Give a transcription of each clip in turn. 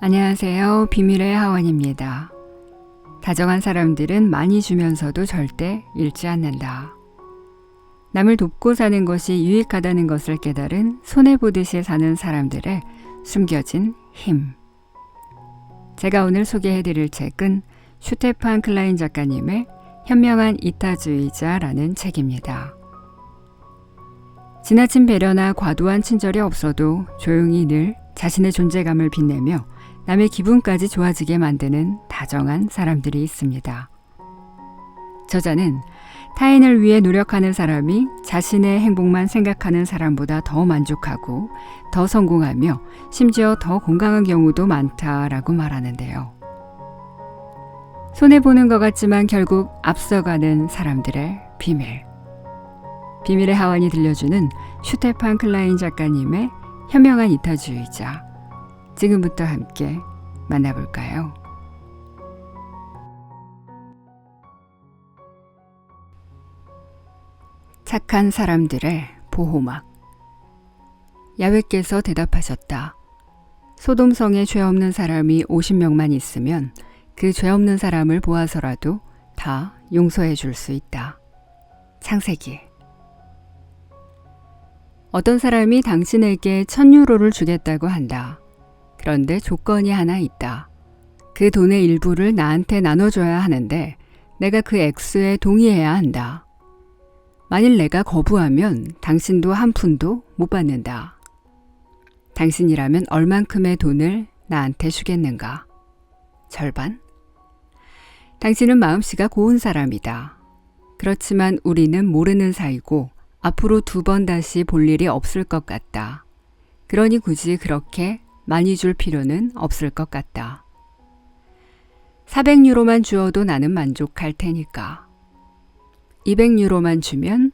안녕하세요. 비밀의 하원입니다. 다정한 사람들은 많이 주면서도 절대 잃지 않는다. 남을 돕고 사는 것이 유익하다는 것을 깨달은 손해보듯이 사는 사람들의 숨겨진 힘. 제가 오늘 소개해드릴 책은 슈테판 클라인 작가님의 현명한 이타주의자라는 책입니다. 지나친 배려나 과도한 친절이 없어도 조용히 늘 자신의 존재감을 빛내며 남의 기분까지 좋아지게 만드는 다정한 사람들이 있습니다. 저자는 타인을 위해 노력하는 사람이 자신의 행복만 생각하는 사람보다 더 만족하고 더 성공하며 심지어 더 건강한 경우도 많다라고 말하는데요. 손해보는 것 같지만 결국 앞서가는 사람들의 비밀. 비밀의 하원이 들려주는 슈테판 클라인 작가님의 현명한 이타주의자. 지금부터 함께 만나볼까요? 착한 사람들의 보호막. 야훼께서 대답하셨다. 소돔성에 죄 없는 사람이 50명만 있으면 그 죄 없는 사람을 보아서라도 다 용서해 줄 수 있다. 창세기. 어떤 사람이 당신에게 1000유로를 주겠다고 한다. 그런데 조건이 하나 있다. 그 돈의 일부를 나한테 나눠줘야 하는데 내가 그 액수에 동의해야 한다. 만일 내가 거부하면 당신도 한 푼도 못 받는다. 당신이라면 얼만큼의 돈을 나한테 주겠는가? 절반? 당신은 마음씨가 고운 사람이다. 그렇지만 우리는 모르는 사이고 앞으로 2번 다시 볼 일이 없을 것 같다. 그러니 굳이 그렇게 많이 줄 필요는 없을 것 같다. 400유로만 주어도 나는 만족할 테니까. 200유로만 주면,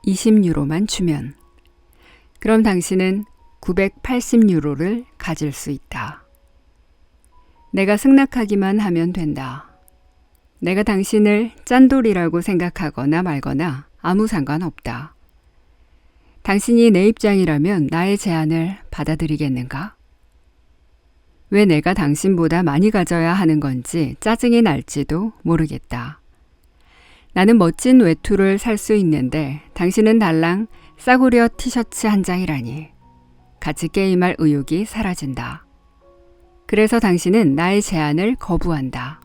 20유로만 주면, 그럼 당신은 980유로를 가질 수 있다. 내가 승낙하기만 하면 된다. 내가 당신을 짠돌이라고 생각하거나 말거나 아무 상관없다. 당신이 내 입장이라면 나의 제안을 받아들이겠는가? 왜 내가 당신보다 많이 가져야 하는 건지 짜증이 날지도 모르겠다. 나는 멋진 외투를 살 수 있는데 당신은 달랑 싸구려 티셔츠 한 장이라니. 같이 게임할 의욕이 사라진다. 그래서 당신은 나의 제안을 거부한다.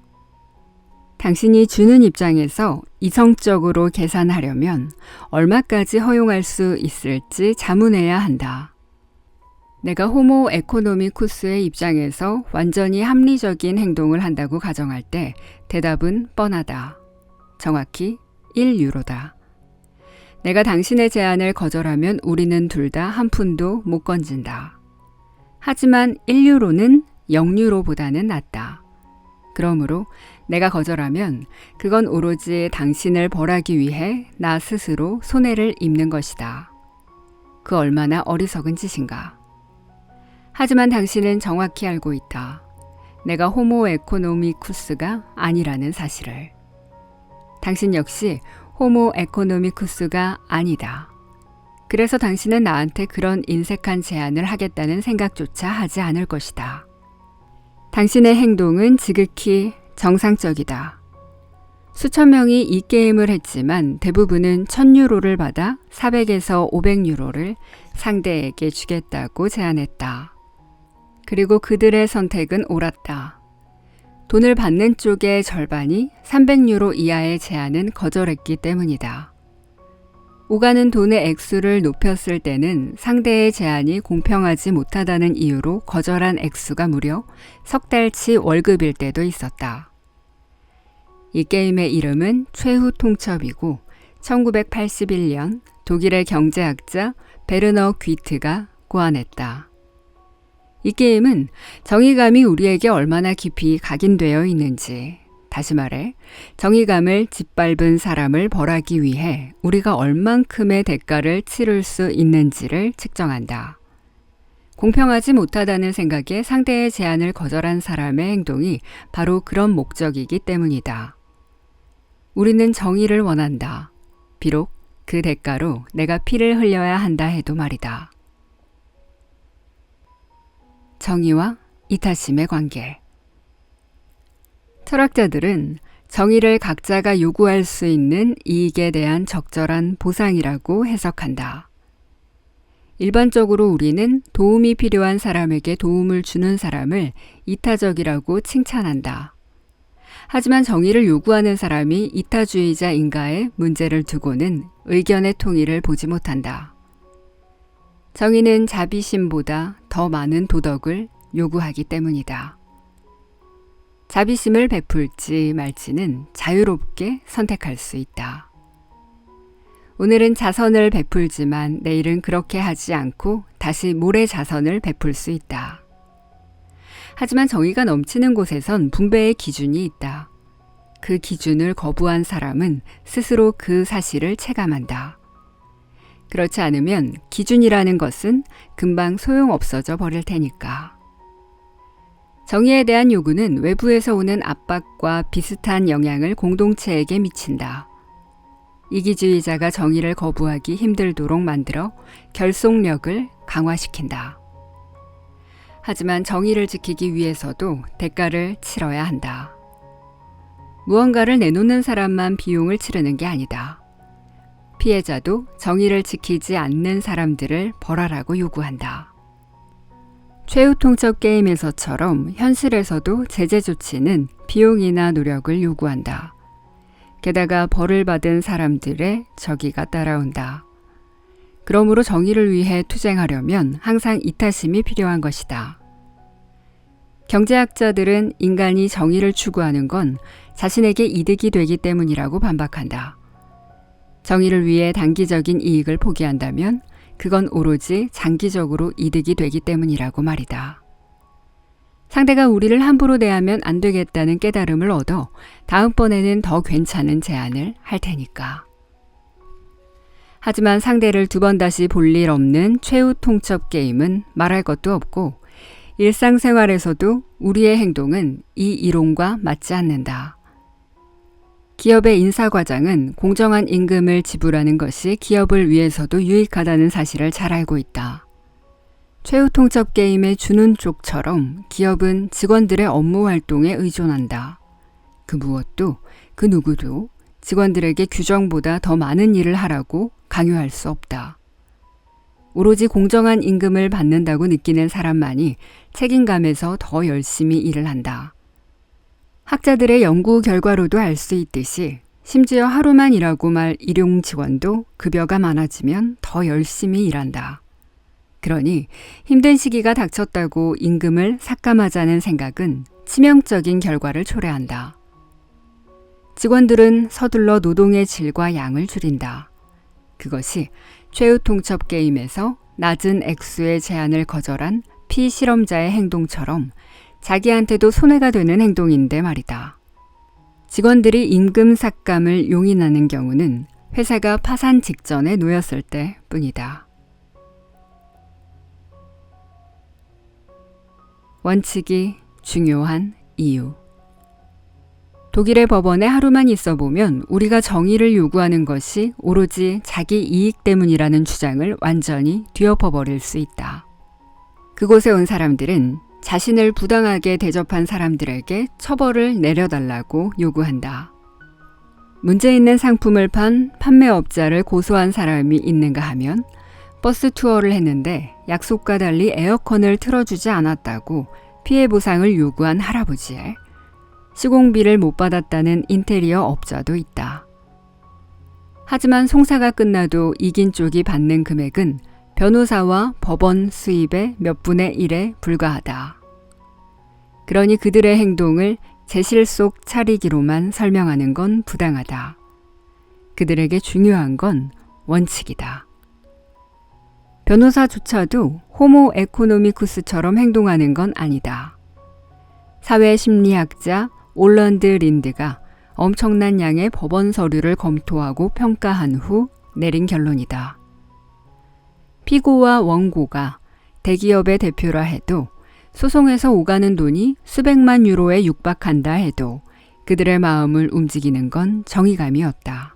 당신이 주는 입장에서 이성적으로 계산하려면 얼마까지 허용할 수 있을지 자문해야 한다. 내가 호모 에코노미쿠스의 입장에서 완전히 합리적인 행동을 한다고 가정할 때 대답은 뻔하다. 정확히 1유로다. 내가 당신의 제안을 거절하면 우리는 둘 다 한 푼도 못 건진다. 하지만 1유로는 0유로보다는 낫다. 그러므로 내가 거절하면 그건 오로지 당신을 벌하기 위해 나 스스로 손해를 입는 것이다. 그 얼마나 어리석은 짓인가. 하지만 당신은 정확히 알고 있다. 내가 호모 에코노미쿠스가 아니라는 사실을. 당신 역시 호모 에코노미쿠스가 아니다. 그래서 당신은 나한테 그런 인색한 제안을 하겠다는 생각조차 하지 않을 것이다. 당신의 행동은 지극히 정상적이다. 수천 명이 이 게임을 했지만 대부분은 1000유로를 받아 400에서 500유로를 상대에게 주겠다고 제안했다. 그리고 그들의 선택은 옳았다. 돈을 받는 쪽의 절반이 300유로 이하의 제안은 거절했기 때문이다. 오가는 돈의 액수를 높였을 때는 상대의 제안이 공평하지 못하다는 이유로 거절한 액수가 무려 석 달치 월급일 때도 있었다. 이 게임의 이름은 최후 통첩이고 1981년 독일의 경제학자 베르너 귀트가 고안했다. 이 게임은 정의감이 우리에게 얼마나 깊이 각인되어 있는지, 다시 말해 정의감을 짓밟은 사람을 벌하기 위해 우리가 얼만큼의 대가를 치를 수 있는지를 측정한다. 공평하지 못하다는 생각에 상대의 제안을 거절한 사람의 행동이 바로 그런 목적이기 때문이다. 우리는 정의를 원한다. 비록 그 대가로 내가 피를 흘려야 한다 해도 말이다. 정의와 이타심의 관계. 철학자들은 정의를 각자가 요구할 수 있는 이익에 대한 적절한 보상이라고 해석한다. 일반적으로 우리는 도움이 필요한 사람에게 도움을 주는 사람을 이타적이라고 칭찬한다. 하지만 정의를 요구하는 사람이 이타주의자인가에 문제를 두고는 의견의 통일을 보지 못한다. 정의는 자비심보다 더 많은 도덕을 요구하기 때문이다. 자비심을 베풀지 말지는 자유롭게 선택할 수 있다. 오늘은 자선을 베풀지만 내일은 그렇게 하지 않고 다시 모레 자선을 베풀 수 있다. 하지만 정의가 넘치는 곳에선 분배의 기준이 있다. 그 기준을 거부한 사람은 스스로 그 사실을 체감한다. 그렇지 않으면 기준이라는 것은 금방 소용없어져 버릴 테니까. 정의에 대한 요구는 외부에서 오는 압박과 비슷한 영향을 공동체에게 미친다. 이기주의자가 정의를 거부하기 힘들도록 만들어 결속력을 강화시킨다. 하지만 정의를 지키기 위해서도 대가를 치러야 한다. 무언가를 내놓는 사람만 비용을 치르는 게 아니다. 피해자도 정의를 지키지 않는 사람들을 벌하라고 요구한다. 최후 통첩 게임에서처럼 현실에서도 제재 조치는 비용이나 노력을 요구한다. 게다가 벌을 받은 사람들의 저기가 따라온다. 그러므로 정의를 위해 투쟁하려면 항상 이타심이 필요한 것이다. 경제학자들은 인간이 정의를 추구하는 건 자신에게 이득이 되기 때문이라고 반박한다. 정의를 위해 단기적인 이익을 포기한다면 그건 오로지 장기적으로 이득이 되기 때문이라고 말이다. 상대가 우리를 함부로 대하면 안 되겠다는 깨달음을 얻어 다음번에는 더 괜찮은 제안을 할 테니까. 하지만 상대를 두 번 다시 볼 일 없는 최후 통첩 게임은 말할 것도 없고 일상생활에서도 우리의 행동은 이 이론과 맞지 않는다. 기업의 인사과장은 공정한 임금을 지불하는 것이 기업을 위해서도 유익하다는 사실을 잘 알고 있다. 최후 통첩 게임의 주는 쪽처럼 기업은 직원들의 업무 활동에 의존한다. 그 무엇도, 그 누구도 직원들에게 규정보다 더 많은 일을 하라고 강요할 수 없다. 오로지 공정한 임금을 받는다고 느끼는 사람만이 책임감에서 더 열심히 일을 한다. 학자들의 연구 결과로도 알 수 있듯이 심지어 하루만 일하고 말 일용 직원도 급여가 많아지면 더 열심히 일한다. 그러니 힘든 시기가 닥쳤다고 임금을 삭감하자는 생각은 치명적인 결과를 초래한다. 직원들은 서둘러 노동의 질과 양을 줄인다. 그것이 최후 통첩 게임에서 낮은 액수의 제한을 거절한 피실험자의 행동처럼 자기한테도 손해가 되는 행동인데 말이다. 직원들이 임금 삭감을 용인하는 경우는 회사가 파산 직전에 놓였을 때 뿐이다. 원칙이 중요한 이유. 독일의 법원에 하루만 있어 보면 우리가 정의를 요구하는 것이 오로지 자기 이익 때문이라는 주장을 완전히 뒤엎어버릴 수 있다. 그곳에 온 사람들은 자신을 부당하게 대접한 사람들에게 처벌을 내려달라고 요구한다. 문제 있는 상품을 판 판매업자를 고소한 사람이 있는가 하면 버스 투어를 했는데 약속과 달리 에어컨을 틀어주지 않았다고 피해 보상을 요구한 할아버지에 시공비를 못 받았다는 인테리어 업자도 있다. 하지만 송사가 끝나도 이긴 쪽이 받는 금액은 변호사와 법원 수입의 몇 분의 1에 불과하다. 그러니 그들의 행동을 제실 속 차리기로만 설명하는 건 부당하다. 그들에게 중요한 건 원칙이다. 변호사조차도 호모 에코노미쿠스처럼 행동하는 건 아니다. 사회심리학자 올런드 린드가 엄청난 양의 법원 서류를 검토하고 평가한 후 내린 결론이다. 피고와 원고가 대기업의 대표라 해도 소송에서 오가는 돈이 수백만 유로에 육박한다 해도 그들의 마음을 움직이는 건 정의감이었다.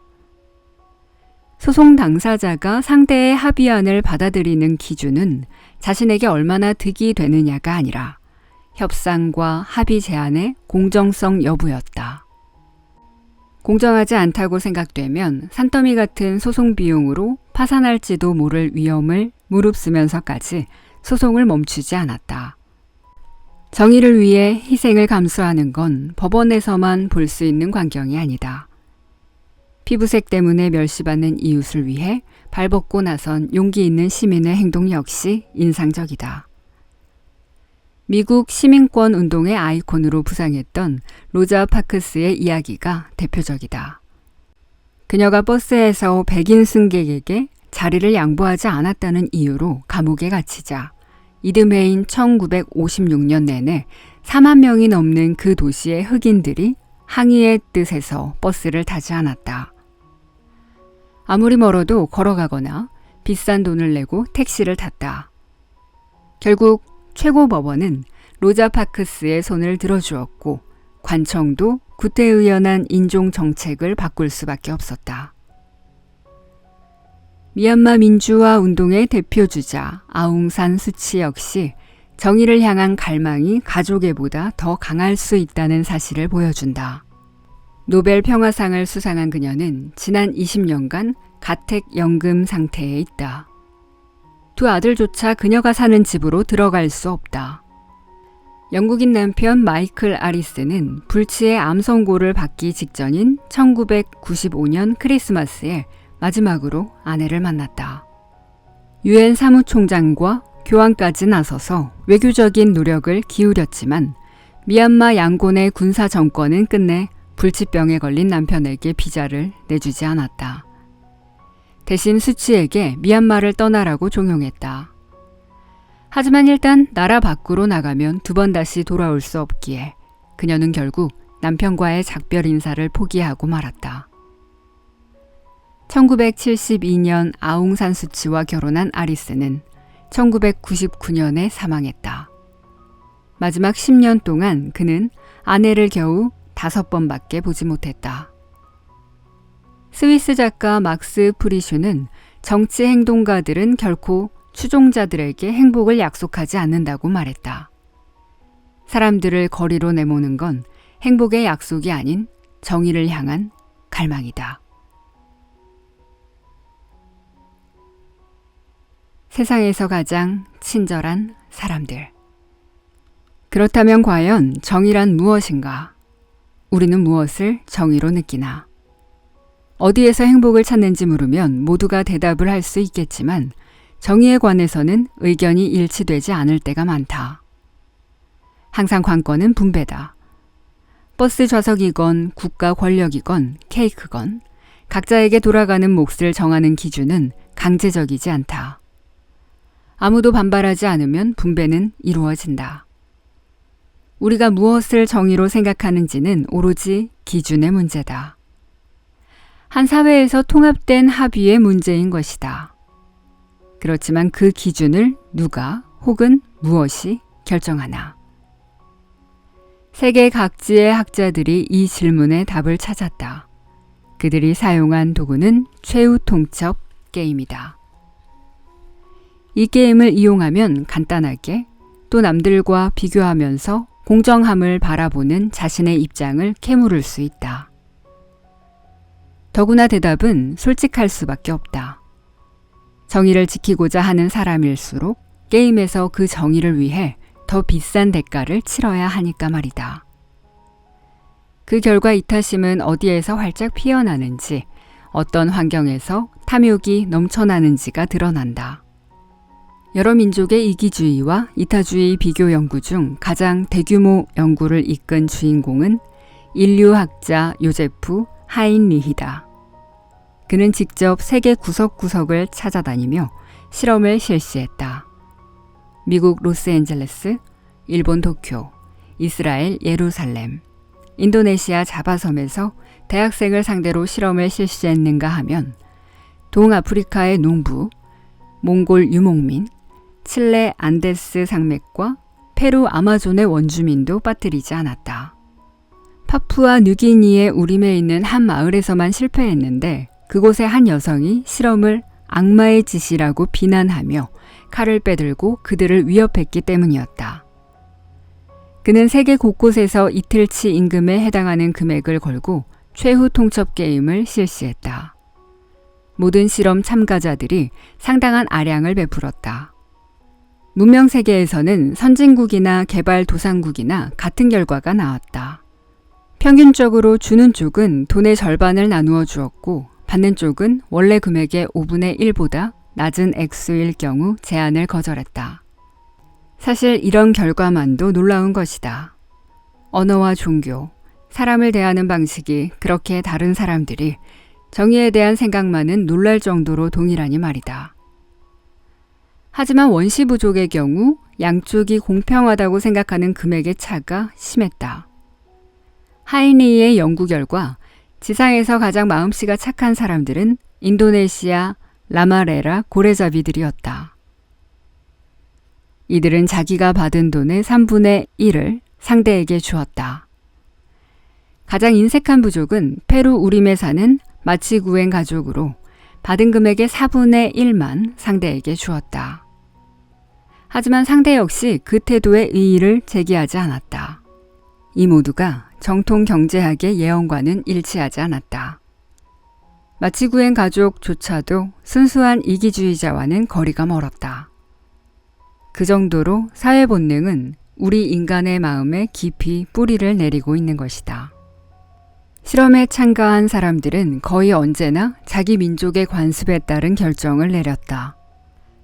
소송 당사자가 상대의 합의안을 받아들이는 기준은 자신에게 얼마나 득이 되느냐가 아니라 협상과 합의 제안의 공정성 여부였다. 공정하지 않다고 생각되면 산더미 같은 소송 비용으로 파산할지도 모를 위험을 무릅쓰면서까지 소송을 멈추지 않았다. 정의를 위해 희생을 감수하는 건 법원에서만 볼 수 있는 광경이 아니다. 피부색 때문에 멸시받는 이웃을 위해 발벗고 나선 용기 있는 시민의 행동 역시 인상적이다. 미국 시민권 운동의 아이콘으로 부상했던 로자 파크스의 이야기가 대표적이다. 그녀가 버스에서 백인 승객에게 자리를 양보하지 않았다는 이유로 감옥에 갇히자 이듬해인 1956년 내내 4만 명이 넘는 그 도시의 흑인들이 항의의 뜻에서 버스를 타지 않았다. 아무리 멀어도 걸어가거나 비싼 돈을 내고 택시를 탔다. 결국 최고법원은 로자 파크스의 손을 들어주었고 관청도 구태의연한 인종정책을 바꿀 수밖에 없었다. 미얀마 민주화 운동의 대표주자 아웅산 수치 역시 정의를 향한 갈망이 가족애보다 더 강할 수 있다는 사실을 보여준다. 노벨 평화상을 수상한 그녀는 지난 20년간 가택연금 상태에 있다. 두 아들조차 그녀가 사는 집으로 들어갈 수 없다. 영국인 남편 마이클 아리스는 불치의 암 선고를 받기 직전인 1995년 크리스마스에 마지막으로 아내를 만났다. 유엔 사무총장과 교황까지 나서서 외교적인 노력을 기울였지만 미얀마 양곤의 군사 정권은 끝내 불치병에 걸린 남편에게 비자를 내주지 않았다. 대신 수치에게 미얀마를 떠나라고 종용했다. 하지만 일단 나라 밖으로 나가면 두 번 다시 돌아올 수 없기에 그녀는 결국 남편과의 작별 인사를 포기하고 말았다. 1972년 아웅산 수치와 결혼한 아리스는 1999년에 사망했다. 마지막 10년 동안 그는 아내를 겨우 5번밖에 보지 못했다. 스위스 작가 막스 프리슈는 정치 행동가들은 결코 추종자들에게 행복을 약속하지 않는다고 말했다. 사람들을 거리로 내모는 건 행복의 약속이 아닌 정의를 향한 갈망이다. 세상에서 가장 친절한 사람들. 그렇다면 과연 정의란 무엇인가? 우리는 무엇을 정의로 느끼나? 어디에서 행복을 찾는지 물으면 모두가 대답을 할 수 있겠지만 정의에 관해서는 의견이 일치되지 않을 때가 많다. 항상 관건은 분배다. 버스 좌석이건 국가 권력이건 케이크건 각자에게 돌아가는 몫을 정하는 기준은 강제적이지 않다. 아무도 반발하지 않으면 분배는 이루어진다. 우리가 무엇을 정의로 생각하는지는 오로지 기준의 문제다. 한 사회에서 통합된 합의의 문제인 것이다. 그렇지만 그 기준을 누가 혹은 무엇이 결정하나? 세계 각지의 학자들이 이 질문에 답을 찾았다. 그들이 사용한 도구는 최후 통첩 게임이다. 이 게임을 이용하면 간단하게 또 남들과 비교하면서 공정함을 바라보는 자신의 입장을 캐물을 수 있다. 더구나 대답은 솔직할 수밖에 없다. 정의를 지키고자 하는 사람일수록 게임에서 그 정의를 위해 더 비싼 대가를 치러야 하니까 말이다. 그 결과 이타심은 어디에서 활짝 피어나는지, 어떤 환경에서 탐욕이 넘쳐나는지가 드러난다. 여러 민족의 이기주의와 이타주의 비교 연구 중 가장 대규모 연구를 이끈 주인공은 인류학자 요제프 하인리히다. 그는 직접 세계 구석구석을 찾아다니며 실험을 실시했다. 미국 로스앤젤레스, 일본 도쿄, 이스라엘 예루살렘, 인도네시아 자바섬에서 대학생을 상대로 실험을 실시했는가 하면 동아프리카의 농부, 몽골 유목민, 칠레 안데스 산맥과 페루 아마존의 원주민도 빠뜨리지 않았다. 파푸아 뉴기니의 우림에 있는 한 마을에서만 실패했는데 그곳의 한 여성이 실험을 악마의 짓이라고 비난하며 칼을 빼들고 그들을 위협했기 때문이었다. 그는 세계 곳곳에서 이틀치 임금에 해당하는 금액을 걸고 최후 통첩 게임을 실시했다. 모든 실험 참가자들이 상당한 아량을 베풀었다. 문명 세계에서는 선진국이나 개발도상국이나 같은 결과가 나왔다. 평균적으로 주는 쪽은 돈의 절반을 나누어 주었고 받는 쪽은 원래 금액의 5분의 1보다 낮은 액수일 경우 제안을 거절했다. 사실 이런 결과만도 놀라운 것이다. 언어와 종교, 사람을 대하는 방식이 그렇게 다른 사람들이 정의에 대한 생각만은 놀랄 정도로 동일하니 말이다. 하지만 원시 부족의 경우 양쪽이 공평하다고 생각하는 금액의 차가 심했다. 하이니의 연구 결과 지상에서 가장 마음씨가 착한 사람들은 인도네시아 라마레라 고래잡이들이었다. 이들은 자기가 받은 돈의 3분의 1을 상대에게 주었다. 가장 인색한 부족은 페루 우림에 사는 마치구엔 가족으로 받은 금액의 4분의 1만 상대에게 주었다. 하지만 상대 역시 그 태도에 이의를 제기하지 않았다. 이 모두가 정통 경제학의 예언과는 일치하지 않았다. 마치구엔 가족조차도 순수한 이기주의자와는 거리가 멀었다. 그 정도로 사회 본능은 우리 인간의 마음에 깊이 뿌리를 내리고 있는 것이다. 실험에 참가한 사람들은 거의 언제나 자기 민족의 관습에 따른 결정을 내렸다.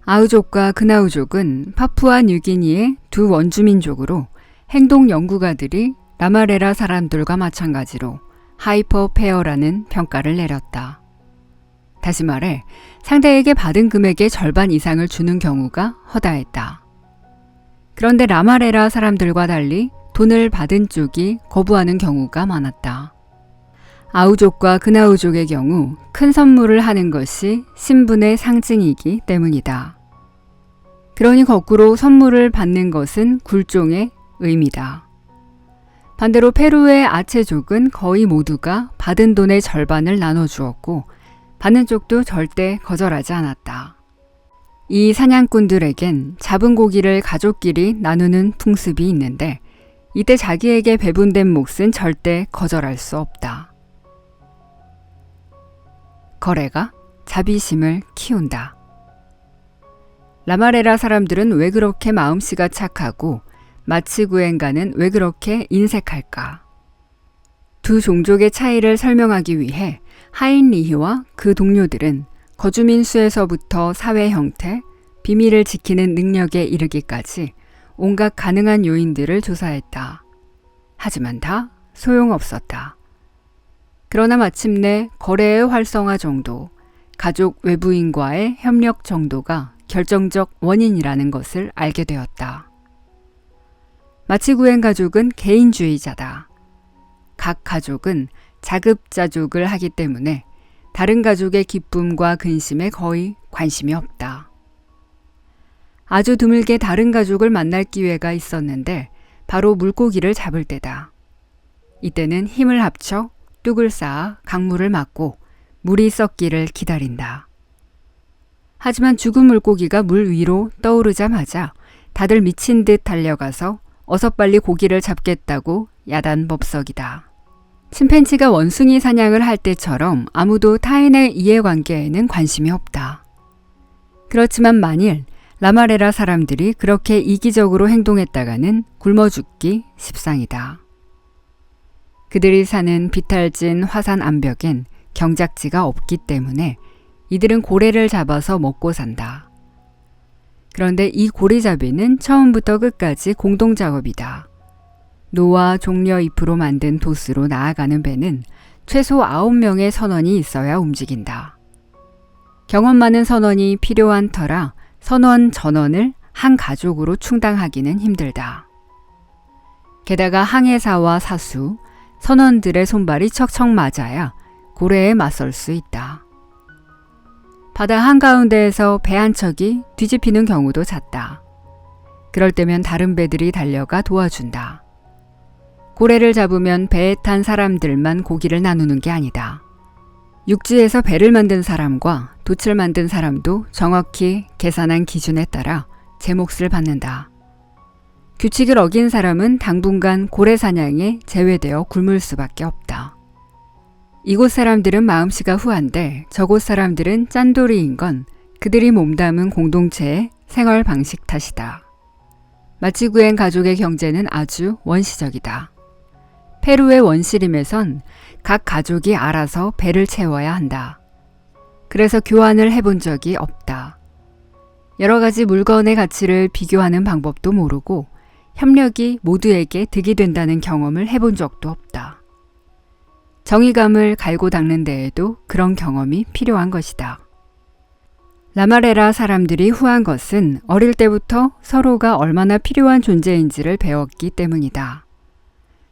아우족과 그나우족은 파푸아 뉴기니의 두 원주민족으로 행동 연구가들이 라마레라 사람들과 마찬가지로 하이퍼페어라는 평가를 내렸다. 다시 말해 상대에게 받은 금액의 절반 이상을 주는 경우가 허다했다. 그런데 라마레라 사람들과 달리 돈을 받은 쪽이 거부하는 경우가 많았다. 아우족과 그나우족의 경우 큰 선물을 하는 것이 신분의 상징이기 때문이다. 그러니 거꾸로 선물을 받는 것은 굴종의 의미다. 반대로 페루의 아체족은 거의 모두가 받은 돈의 절반을 나눠주었고 받는 쪽도 절대 거절하지 않았다. 이 사냥꾼들에겐 잡은 고기를 가족끼리 나누는 풍습이 있는데 이때 자기에게 배분된 몫은 절대 거절할 수 없다. 거래가 자비심을 키운다. 라마레라 사람들은 왜 그렇게 마음씨가 착하고 마치구엔가는 왜 그렇게 인색할까? 두 종족의 차이를 설명하기 위해 하인리히와 그 동료들은 거주민 수에서부터 사회 형태, 비밀을 지키는 능력에 이르기까지 온갖 가능한 요인들을 조사했다. 하지만 다 소용없었다. 그러나 마침내 거래의 활성화 정도, 가족 외부인과의 협력 정도가 결정적 원인이라는 것을 알게 되었다. 마치구엔 가족은 개인주의자다. 각 가족은 자급자족을 하기 때문에 다른 가족의 기쁨과 근심에 거의 관심이 없다. 아주 드물게 다른 가족을 만날 기회가 있었는데 바로 물고기를 잡을 때다. 이때는 힘을 합쳐 뚝을 쌓아 강물을 막고 물이 썩기를 기다린다. 하지만 죽은 물고기가 물 위로 떠오르자마자 다들 미친 듯 달려가서 어서 빨리 고기를 잡겠다고 야단법석이다. 침팬지가 원숭이 사냥을 할 때처럼 아무도 타인의 이해관계에는 관심이 없다. 그렇지만 만일 라마레라 사람들이 그렇게 이기적으로 행동했다가는 굶어 죽기 십상이다. 그들이 사는 비탈진 화산 암벽엔 경작지가 없기 때문에 이들은 고래를 잡아서 먹고 산다. 그런데 이 고래잡이는 처음부터 끝까지 공동작업이다. 노와 종려 잎으로 만든 돛으로 나아가는 배는 최소 9명의 선원이 있어야 움직인다. 경험 많은 선원이 필요한 터라 선원 전원을 한 가족으로 충당하기는 힘들다. 게다가 항해사와 사수, 선원들의 손발이 척척 맞아야 고래에 맞설 수 있다. 바다 한가운데에서 배 한 척이 뒤집히는 경우도 잦다. 그럴 때면 다른 배들이 달려가 도와준다. 고래를 잡으면 배에 탄 사람들만 고기를 나누는 게 아니다. 육지에서 배를 만든 사람과 돛을 만든 사람도 정확히 계산한 기준에 따라 제 몫을 받는다. 규칙을 어긴 사람은 당분간 고래 사냥에 제외되어 굶을 수밖에 없다. 이곳 사람들은 마음씨가 후한데 저곳 사람들은 짠돌이인 건 그들이 몸담은 공동체의 생활 방식 탓이다. 마치구엔 가족의 경제는 아주 원시적이다. 페루의 원시림에선 각 가족이 알아서 배를 채워야 한다. 그래서 교환을 해본 적이 없다. 여러 가지 물건의 가치를 비교하는 방법도 모르고 협력이 모두에게 득이 된다는 경험을 해본 적도 없다. 정의감을 갈고 닦는 데에도 그런 경험이 필요한 것이다. 라마레라 사람들이 후한 것은 어릴 때부터 서로가 얼마나 필요한 존재인지를 배웠기 때문이다.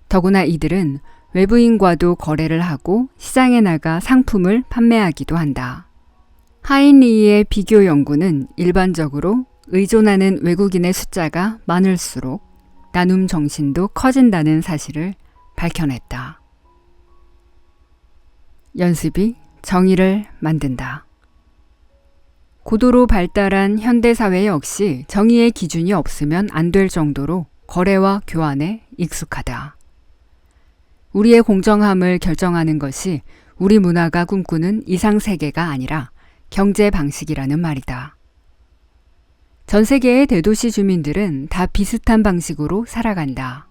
더구나 이들은 외부인과도 거래를 하고 시장에 나가 상품을 판매하기도 한다. 하인리의 비교 연구는 일반적으로 의존하는 외국인의 숫자가 많을수록 나눔 정신도 커진다는 사실을 밝혀냈다. 연습이 정의를 만든다. 고도로 발달한 현대사회 역시 정의의 기준이 없으면 안 될 정도로 거래와 교환에 익숙하다. 우리의 공정함을 결정하는 것이 우리 문화가 꿈꾸는 이상세계가 아니라 경제 방식이라는 말이다. 전 세계의 대도시 주민들은 다 비슷한 방식으로 살아간다.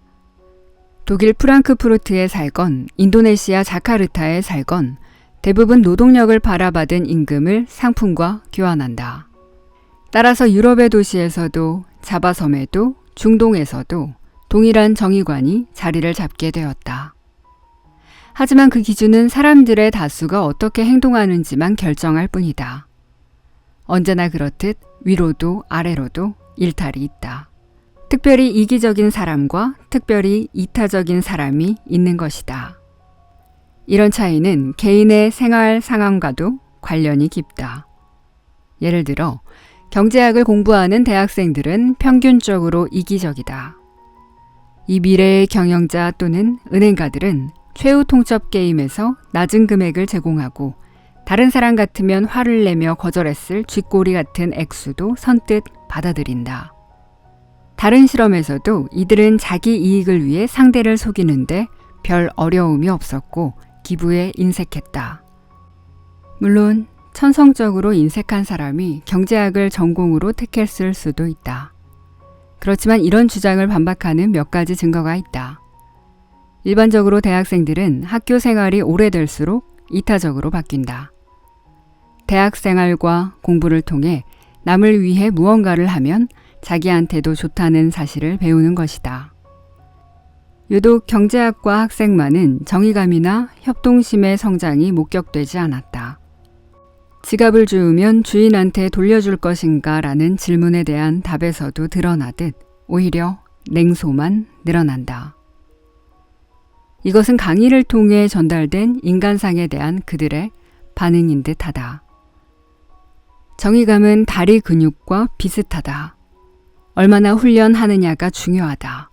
독일 프랑크푸르트에 살건 인도네시아 자카르타에 살건 대부분 노동력을 팔아받은 임금을 상품과 교환한다. 따라서 유럽의 도시에서도 자바섬에도 중동에서도 동일한 정의관이 자리를 잡게 되었다. 하지만 그 기준은 사람들의 다수가 어떻게 행동하는지만 결정할 뿐이다. 언제나 그렇듯 위로도 아래로도 일탈이 있다. 특별히 이기적인 사람과 특별히 이타적인 사람이 있는 것이다. 이런 차이는 개인의 생활 상황과도 관련이 깊다. 예를 들어 경제학을 공부하는 대학생들은 평균적으로 이기적이다. 이 미래의 경영자 또는 은행가들은 최후 통첩 게임에서 낮은 금액을 제공하고 다른 사람 같으면 화를 내며 거절했을 쥐꼬리 같은 액수도 선뜻 받아들인다. 다른 실험에서도 이들은 자기 이익을 위해 상대를 속이는데 별 어려움이 없었고 기부에 인색했다. 물론 천성적으로 인색한 사람이 경제학을 전공으로 택했을 수도 있다. 그렇지만 이런 주장을 반박하는 몇 가지 증거가 있다. 일반적으로 대학생들은 학교 생활이 오래될수록 이타적으로 바뀐다. 대학 생활과 공부를 통해 남을 위해 무언가를 하면 자기한테도 좋다는 사실을 배우는 것이다. 유독 경제학과 학생만은 정의감이나 협동심의 성장이 목격되지 않았다. 지갑을 주우면 주인한테 돌려줄 것인가 라는 질문에 대한 답에서도 드러나듯 오히려 냉소만 늘어난다. 이것은 강의를 통해 전달된 인간상에 대한 그들의 반응인 듯하다. 정의감은 다리 근육과 비슷하다. 얼마나 훈련하느냐가 중요하다.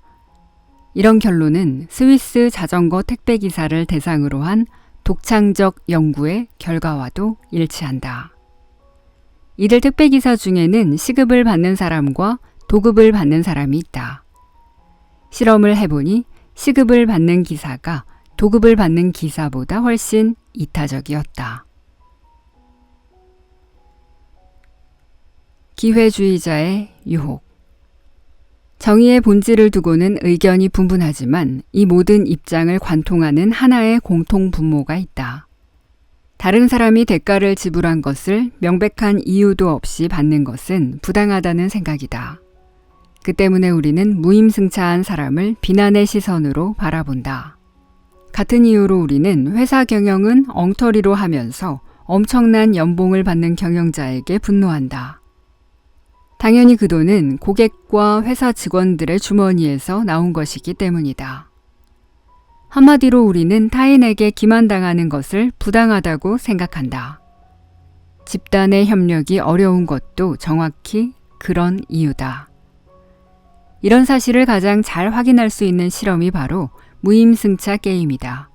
이런 결론은 스위스 자전거 택배기사를 대상으로 한 독창적 연구의 결과와도 일치한다. 이들 택배기사 중에는 시급을 받는 사람과 도급을 받는 사람이 있다. 실험을 해보니 시급을 받는 기사가 도급을 받는 기사보다 훨씬 이타적이었다. 기회주의자의 유혹. 정의의 본질을 두고는 의견이 분분하지만 이 모든 입장을 관통하는 하나의 공통 분모가 있다. 다른 사람이 대가를 지불한 것을 명백한 이유도 없이 받는 것은 부당하다는 생각이다. 그 때문에 우리는 무임승차한 사람을 비난의 시선으로 바라본다. 같은 이유로 우리는 회사 경영은 엉터리로 하면서 엄청난 연봉을 받는 경영자에게 분노한다. 당연히 그 돈은 고객과 회사 직원들의 주머니에서 나온 것이기 때문이다. 한마디로 우리는 타인에게 기만당하는 것을 부당하다고 생각한다. 집단의 협력이 어려운 것도 정확히 그런 이유다. 이런 사실을 가장 잘 확인할 수 있는 실험이 바로 무임승차 게임이다.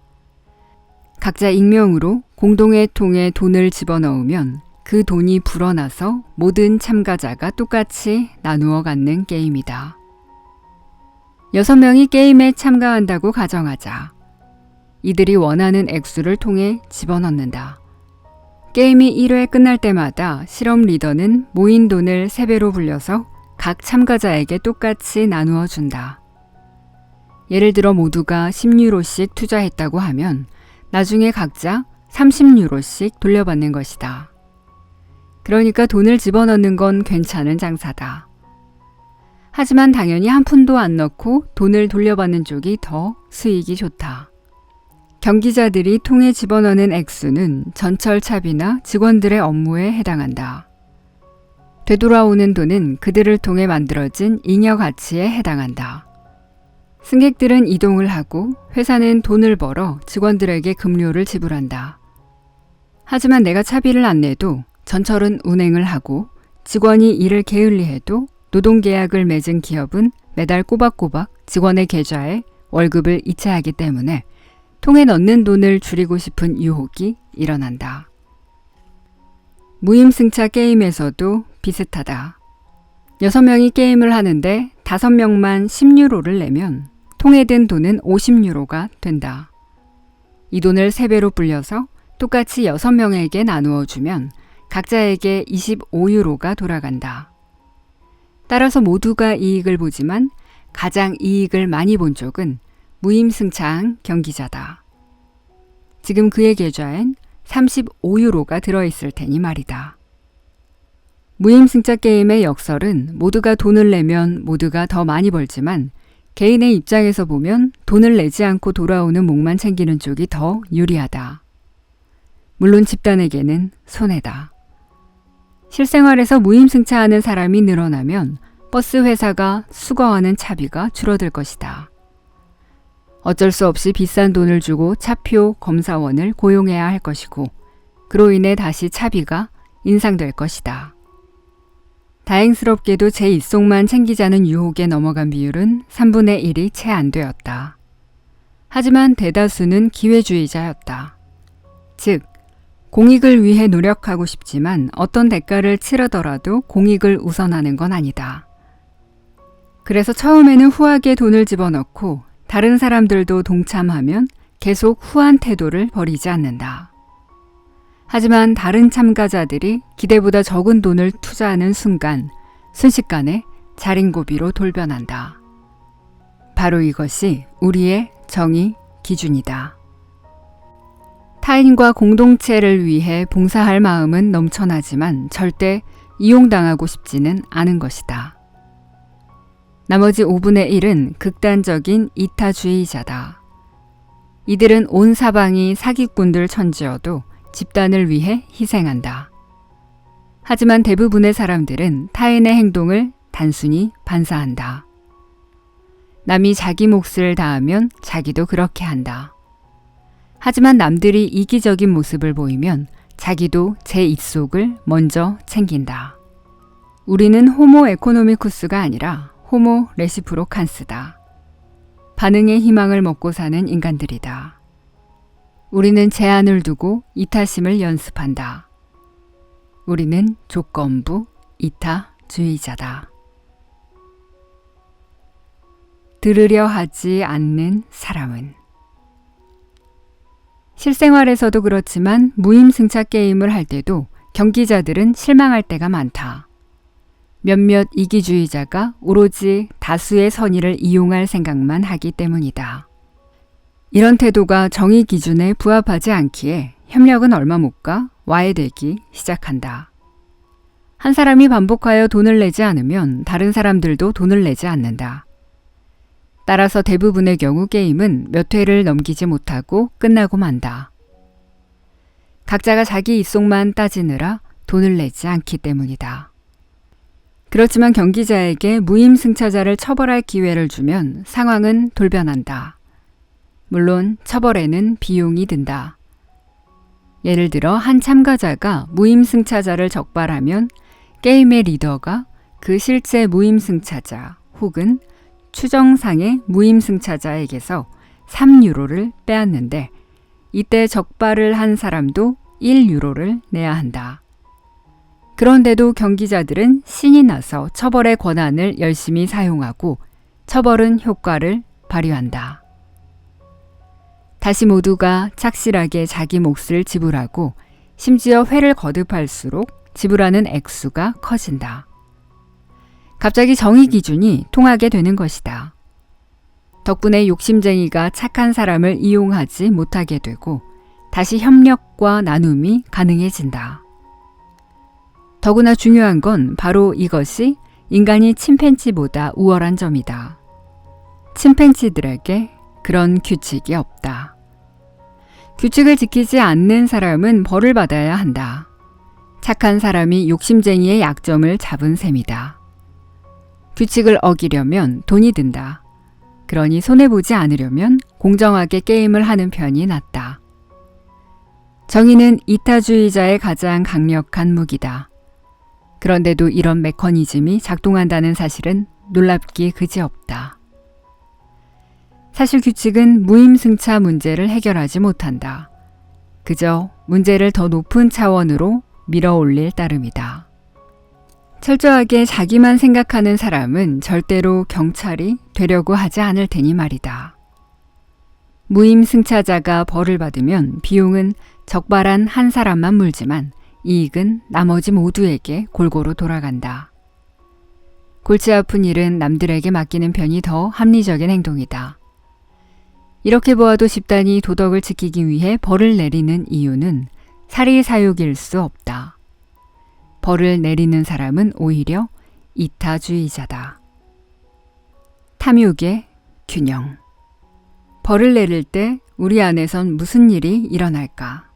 각자 익명으로 공동의 통에 돈을 집어넣으면 그 돈이 불어나서 모든 참가자가 똑같이 나누어 갖는 게임이다. 6명이 게임에 참가한다고 가정하자. 이들이 원하는 액수를 통해 집어넣는다. 게임이 1회 끝날 때마다 실험 리더는 모인 돈을 3배로 불려서 각 참가자에게 똑같이 나누어 준다. 예를 들어 모두가 10유로씩 투자했다고 하면 나중에 각자 30유로씩 돌려받는 것이다. 그러니까 돈을 집어넣는 건 괜찮은 장사다. 하지만 당연히 한 푼도 안 넣고 돈을 돌려받는 쪽이 더 수익이 좋다. 경기자들이 통에 집어넣는 액수는 전철차비나 직원들의 업무에 해당한다. 되돌아오는 돈은 그들을 통해 만들어진 잉여 가치에 해당한다. 승객들은 이동을 하고 회사는 돈을 벌어 직원들에게 급료를 지불한다. 하지만 내가 차비를 안 내도 전철은 운행을 하고 직원이 일을 게을리해도 노동계약을 맺은 기업은 매달 꼬박꼬박 직원의 계좌에 월급을 이체하기 때문에 통에 넣는 돈을 줄이고 싶은 유혹이 일어난다. 무임승차 게임에서도 비슷하다. 6명이 게임을 하는데 5명만 10유로를 내면 통에 든 돈은 50유로가 된다. 이 돈을 3배로 불려서 똑같이 6명에게 나누어 주면 각자에게 25유로가 돌아간다. 따라서 모두가 이익을 보지만 가장 이익을 많이 본 쪽은 무임승차한 경기자다. 지금 그의 계좌엔 35유로가 들어있을 테니 말이다. 무임승차 게임의 역설은 모두가 돈을 내면 모두가 더 많이 벌지만 개인의 입장에서 보면 돈을 내지 않고 돌아오는 목만 챙기는 쪽이 더 유리하다. 물론 집단에게는 손해다. 실생활에서 무임승차하는 사람이 늘어나면 버스 회사가 수거하는 차비가 줄어들 것이다. 어쩔 수 없이 비싼 돈을 주고 차표 검사원을 고용해야 할 것이고 그로 인해 다시 차비가 인상될 것이다. 다행스럽게도 제 입속만 챙기자는 유혹에 넘어간 비율은 3분의 1이 채 안 되었다. 하지만 대다수는 기회주의자였다. 즉, 공익을 위해 노력하고 싶지만 어떤 대가를 치르더라도 공익을 우선하는 건 아니다. 그래서 처음에는 후하게 돈을 집어넣고 다른 사람들도 동참하면 계속 후한 태도를 버리지 않는다. 하지만 다른 참가자들이 기대보다 적은 돈을 투자하는 순간 순식간에 자린고비로 돌변한다. 바로 이것이 우리의 정의 기준이다. 타인과 공동체를 위해 봉사할 마음은 넘쳐나지만 절대 이용당하고 싶지는 않은 것이다. 나머지 5분의 1은 극단적인 이타주의자다. 이들은 온 사방이 사기꾼들 천지여도 집단을 위해 희생한다. 하지만 대부분의 사람들은 타인의 행동을 단순히 반사한다. 남이 자기 몫을 다하면 자기도 그렇게 한다. 하지만 남들이 이기적인 모습을 보이면 자기도 제 입속을 먼저 챙긴다. 우리는 호모 에코노미쿠스가 아니라 호모 레시프로칸스다. 반응의 희망을 먹고 사는 인간들이다. 우리는 제한을 두고 이타심을 연습한다. 우리는 조건부 이타주의자다. 들으려 하지 않는 사람은 실생활에서도 그렇지만 무임승차 게임을 할 때도 경기자들은 실망할 때가 많다. 몇몇 이기주의자가 오로지 다수의 선의를 이용할 생각만 하기 때문이다. 이런 태도가 정의 기준에 부합하지 않기에 협력은 얼마 못 가 와해되기 시작한다. 한 사람이 반복하여 돈을 내지 않으면 다른 사람들도 돈을 내지 않는다. 따라서 대부분의 경우 게임은 몇 회를 넘기지 못하고 끝나고 만다. 각자가 자기 입속만 따지느라 돈을 내지 않기 때문이다. 그렇지만 경기자에게 무임승차자를 처벌할 기회를 주면 상황은 돌변한다. 물론 처벌에는 비용이 든다. 예를 들어 한 참가자가 무임승차자를 적발하면 게임의 리더가 그 실제 무임승차자 혹은 추정상의 무임승차자에게서 3유로를 빼앗는데 이때 적발을 한 사람도 1유로를 내야 한다. 그런데도 경기자들은 신이 나서 처벌의 권한을 열심히 사용하고 처벌은 효과를 발휘한다. 다시 모두가 착실하게 자기 몫을 지불하고 심지어 회를 거듭할수록 지불하는 액수가 커진다. 갑자기 정의 기준이 통하게 되는 것이다. 덕분에 욕심쟁이가 착한 사람을 이용하지 못하게 되고 다시 협력과 나눔이 가능해진다. 더구나 중요한 건 바로 이것이 인간이 침팬지보다 우월한 점이다. 침팬지들에게 그런 규칙이 없다. 규칙을 지키지 않는 사람은 벌을 받아야 한다. 착한 사람이 욕심쟁이의 약점을 잡은 셈이다. 규칙을 어기려면 돈이 든다. 그러니 손해보지 않으려면 공정하게 게임을 하는 편이 낫다. 정의는 이타주의자의 가장 강력한 무기다. 그런데도 이런 메커니즘이 작동한다는 사실은 놀랍기 그지없다. 사실 규칙은 무임승차 문제를 해결하지 못한다. 그저 문제를 더 높은 차원으로 밀어올릴 따름이다. 철저하게 자기만 생각하는 사람은 절대로 경찰이 되려고 하지 않을 테니 말이다. 무임승차자가 벌을 받으면 비용은 적발한 한 사람만 물지만 이익은 나머지 모두에게 골고루 돌아간다. 골치 아픈 일은 남들에게 맡기는 편이 더 합리적인 행동이다. 이렇게 보아도 집단이 도덕을 지키기 위해 벌을 내리는 이유는 사리사욕일 수 없다. 벌을 내리는 사람은 오히려 이타주의자다. 탐욕의 균형. 벌을 내릴 때 우리 안에선 무슨 일이 일어날까?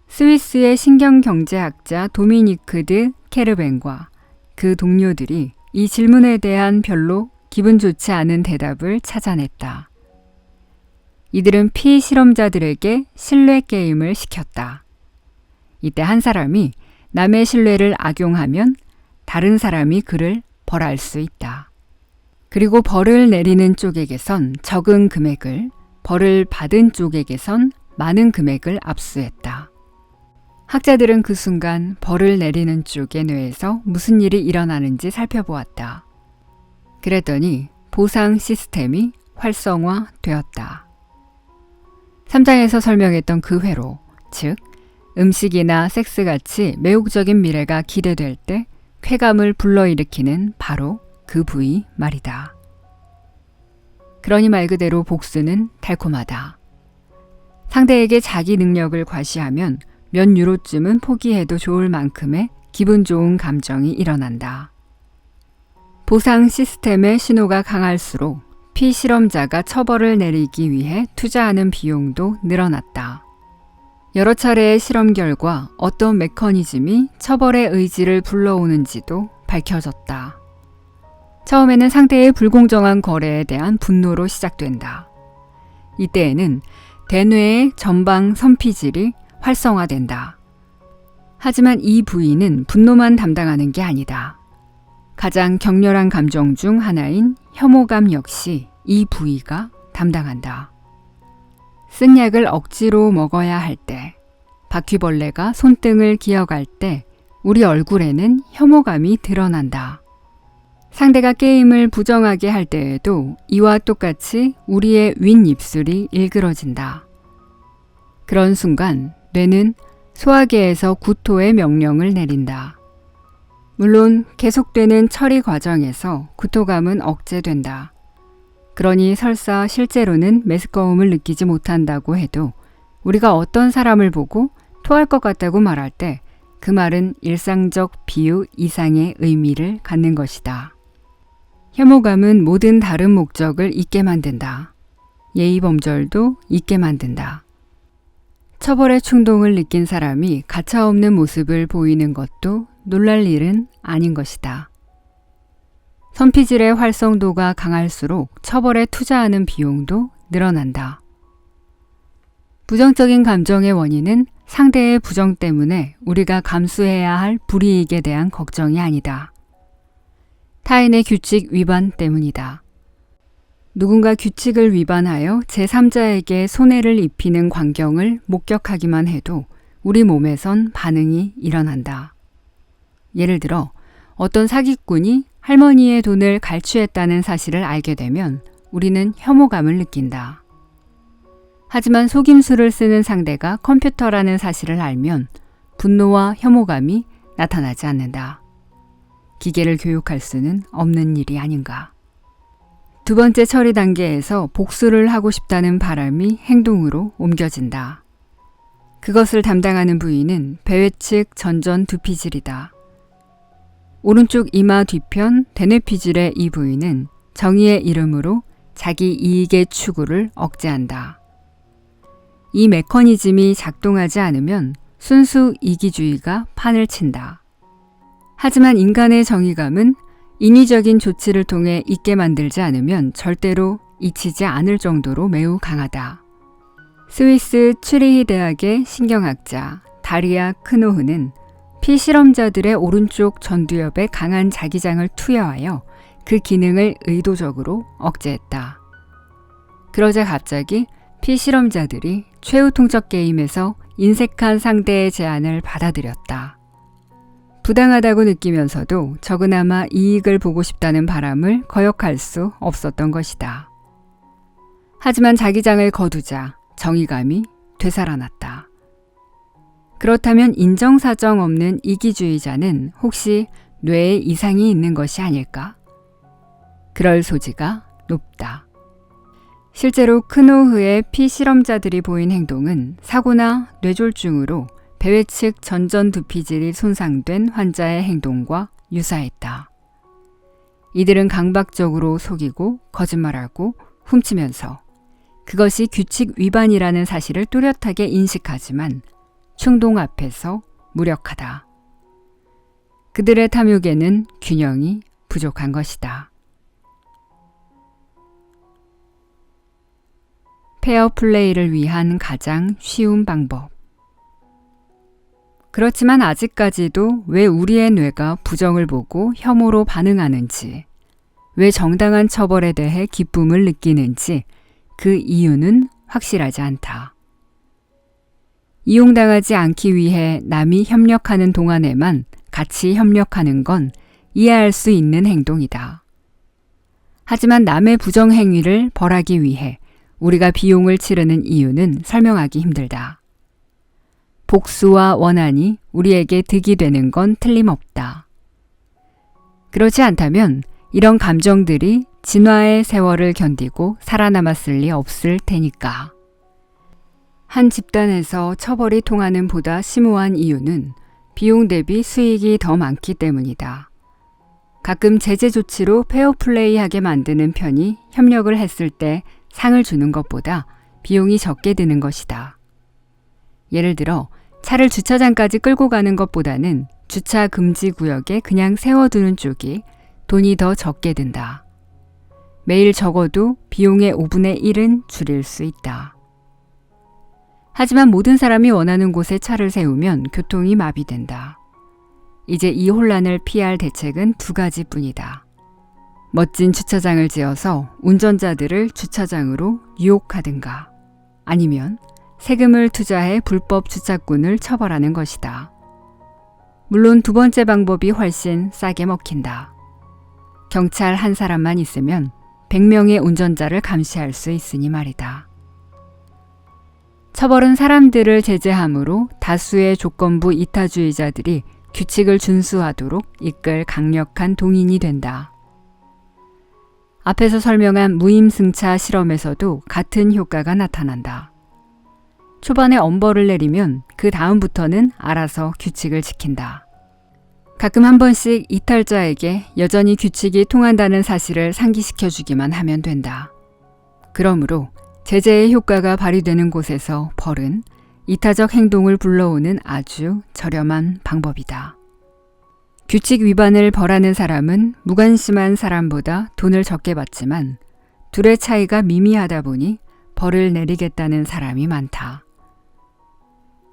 스위스의 신경경제학자 도미니크 드 케르벤과 그 동료들이 이 질문에 대한 별로 기분 좋지 않은 대답을 찾아냈다. 이들은 피실험자들에게 신뢰 게임을 시켰다. 이때 한 사람이 남의 신뢰를 악용하면 다른 사람이 그를 벌할 수 있다. 그리고 벌을 내리는 쪽에게선 적은 금액을, 벌을 받은 쪽에게선 많은 금액을 압수했다. 학자들은 그 순간 벌을 내리는 쪽의 뇌에서 무슨 일이 일어나는지 살펴보았다. 그랬더니 보상 시스템이 활성화되었다. 3장에서 설명했던 그 회로, 즉 음식이나 섹스같이 매혹적인 미래가 기대될 때 쾌감을 불러일으키는 바로 그 부위 말이다. 그러니 말 그대로 복수는 달콤하다. 상대에게 자기 능력을 과시하면 몇 유로쯤은 포기해도 좋을 만큼의 기분 좋은 감정이 일어난다. 보상 시스템의 신호가 강할수록 피실험자가 처벌을 내리기 위해 투자하는 비용도 늘어났다. 여러 차례의 실험 결과 어떤 메커니즘이 처벌의 의지를 불러오는지도 밝혀졌다. 처음에는 상대의 불공정한 거래에 대한 분노로 시작된다. 이때에는 대뇌의 전방 선피질이 활성화된다. 하지만 이 부위는 분노만 담당하는 게 아니다. 가장 격렬한 감정 중 하나인 혐오감 역시 이 부위가 담당한다. 쓴 약을 억지로 먹어야 할 때, 바퀴벌레가 손등을 기어갈 때 우리 얼굴에는 혐오감이 드러난다. 상대가 게임을 부정하게 할 때에도 이와 똑같이 우리의 윗입술이 일그러진다. 그런 순간 뇌는 소화계에서 구토의 명령을 내린다. 물론 계속되는 처리 과정에서 구토감은 억제된다. 그러니 설사 실제로는 메스꺼움을 느끼지 못한다고 해도 우리가 어떤 사람을 보고 토할 것 같다고 말할 때 그 말은 일상적 비유 이상의 의미를 갖는 것이다. 혐오감은 모든 다른 목적을 잊게 만든다. 예의범절도 잊게 만든다. 처벌의 충동을 느낀 사람이 가차없는 모습을 보이는 것도 놀랄 일은 아닌 것이다. 선피질의 활성도가 강할수록 처벌에 투자하는 비용도 늘어난다. 부정적인 감정의 원인은 상대의 부정 때문에 우리가 감수해야 할 불이익에 대한 걱정이 아니다. 타인의 규칙 위반 때문이다. 누군가 규칙을 위반하여 제3자에게 손해를 입히는 광경을 목격하기만 해도 우리 몸에선 반응이 일어난다. 예를 들어 어떤 사기꾼이 할머니의 돈을 갈취했다는 사실을 알게 되면 우리는 혐오감을 느낀다. 하지만 속임수를 쓰는 상대가 컴퓨터라는 사실을 알면 분노와 혐오감이 나타나지 않는다. 기계를 교육할 수는 없는 일이 아닌가. 두 번째 처리 단계에서 복수를 하고 싶다는 바람이 행동으로 옮겨진다. 그것을 담당하는 부위는 배회측 전전 두피질이다. 오른쪽 이마 뒤편 대뇌피질의 이 부위는 정의의 이름으로 자기 이익의 추구를 억제한다. 이 메커니즘이 작동하지 않으면 순수 이기주의가 판을 친다. 하지만 인간의 정의감은 인위적인 조치를 통해 잊게 만들지 않으면 절대로 잊히지 않을 정도로 매우 강하다. 스위스 츠리히 대학의 신경학자 다리아 크노흐는 피실험자들의 오른쪽 전두엽에 강한 자기장을 투여하여 그 기능을 의도적으로 억제했다. 그러자 갑자기 피실험자들이 최후 통첩 게임에서 인색한 상대의 제안을 받아들였다. 부당하다고 느끼면서도 적으나마 이익을 보고 싶다는 바람을 거역할 수 없었던 것이다. 하지만 자기장을 거두자 정의감이 되살아났다. 그렇다면 인정사정 없는 이기주의자는 혹시 뇌에 이상이 있는 것이 아닐까? 그럴 소지가 높다. 실제로 크노흐의 피실험자들이 보인 행동은 사고나 뇌졸중으로 배회측 전전 두피질이 손상된 환자의 행동과 유사했다. 이들은 강박적으로 속이고 거짓말하고 훔치면서 그것이 규칙 위반이라는 사실을 뚜렷하게 인식하지만 충동 앞에서 무력하다. 그들의 탐욕에는 균형이 부족한 것이다. 페어플레이를 위한 가장 쉬운 방법. 그렇지만 아직까지도 왜 우리의 뇌가 부정을 보고 혐오로 반응하는지, 왜 정당한 처벌에 대해 기쁨을 느끼는지 그 이유는 확실하지 않다. 이용당하지 않기 위해 남이 협력하는 동안에만 같이 협력하는 건 이해할 수 있는 행동이다. 하지만 남의 부정행위를 벌하기 위해 우리가 비용을 치르는 이유는 설명하기 힘들다. 복수와 원한이 우리에게 득이 되는 건 틀림없다. 그렇지 않다면 이런 감정들이 진화의 세월을 견디고 살아남았을 리 없을 테니까. 한 집단에서 처벌이 통하는 보다 심오한 이유는 비용 대비 수익이 더 많기 때문이다. 가끔 제재 조치로 페어플레이하게 만드는 편이 협력을 했을 때 상을 주는 것보다 비용이 적게 드는 것이다. 예를 들어 차를 주차장까지 끌고 가는 것보다는 주차 금지 구역에 그냥 세워두는 쪽이 돈이 더 적게 든다. 매일 적어도 비용의 5분의 1은 줄일 수 있다. 하지만 모든 사람이 원하는 곳에 차를 세우면 교통이 마비된다. 이제 이 혼란을 피할 대책은 두 가지뿐이다. 멋진 주차장을 지어서 운전자들을 주차장으로 유혹하든가 아니면 세금을 투자해 불법 주차꾼을 처벌하는 것이다. 물론 두 번째 방법이 훨씬 싸게 먹힌다. 경찰 한 사람만 있으면 100명의 운전자를 감시할 수 있으니 말이다. 처벌은 사람들을 제재함으로 다수의 조건부 이타주의자들이 규칙을 준수하도록 이끌 강력한 동인이 된다. 앞에서 설명한 무임승차 실험에서도 같은 효과가 나타난다. 초반에 엄벌을 내리면 그 다음부터는 알아서 규칙을 지킨다. 가끔 한 번씩 이탈자에게 여전히 규칙이 통한다는 사실을 상기시켜주기만 하면 된다. 그러므로 제재의 효과가 발휘되는 곳에서 벌은 이타적 행동을 불러오는 아주 저렴한 방법이다. 규칙 위반을 벌하는 사람은 무관심한 사람보다 돈을 적게 받지만 둘의 차이가 미미하다 보니 벌을 내리겠다는 사람이 많다.